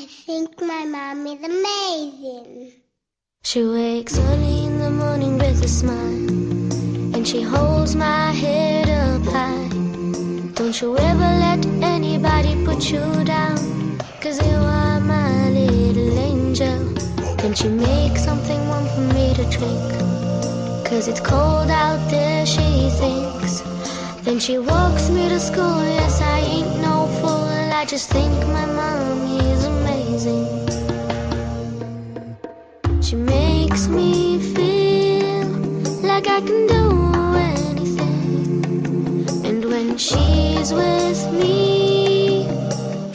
think my mom is amazing. She wakes early in the morning with a smile, and she holds my head up high. Don't you ever let anybody put you down, 'cause you are my little angel. Then she makes something warm for me to drink, 'cause it's cold out there, she thinks. Then she walks me to school, yes, I ain't no fool. I just think my mommy is amazing. She makes me feel like I can do anything. And when she's with me,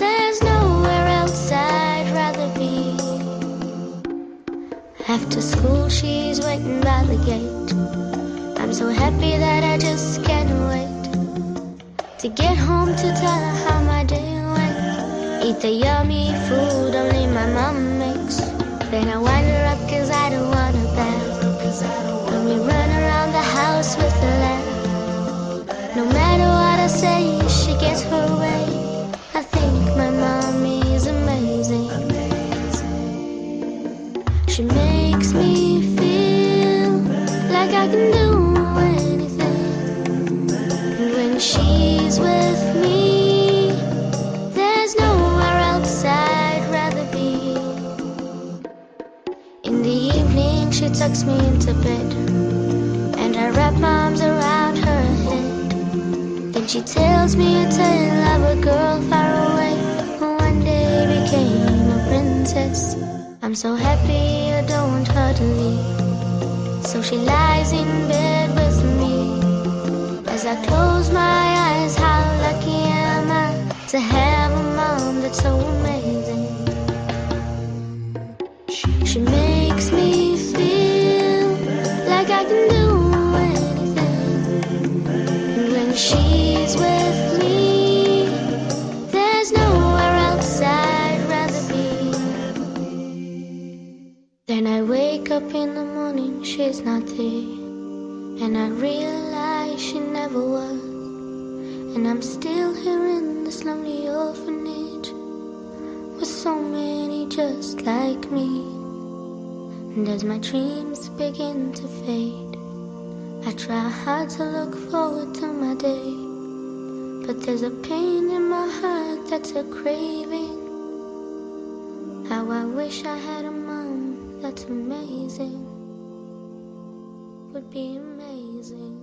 there's nowhere else I'd rather be. After school, she's waiting by the gate. I'm so happy that I just can't wait to get home to tell her how my day went. Eat the yummy food only my mom makes. Then I wind her up 'cause I don't want her bath. And we run around the house with a laugh. No matter what I say, she gets her way. I think my mommy is amazing. She makes me feel like I can do anything. And when she's with me, there's nowhere else I'd rather be. In the evening she tucks me into bed, and I wrap my arms around her head. Then she tells me a tale of a girl far away who one day became a princess. I'm so happy I don't want her to leave, so she lies in bed with me. As I close my eyes, how lucky am I to have a mom that's so amazing. She makes me feel like I can do anything. And when she's with me, there's nowhere else I'd rather be. Then I wake up in the morning, she's not there, and I realize she never was. And I'm still here in this lonely orphanage with so many just like me. And as my dreams begin to fade, I try hard to look forward to my day. But there's a pain in my heart that's a craving. How I wish I had a mom that's amazing. Would be amazing.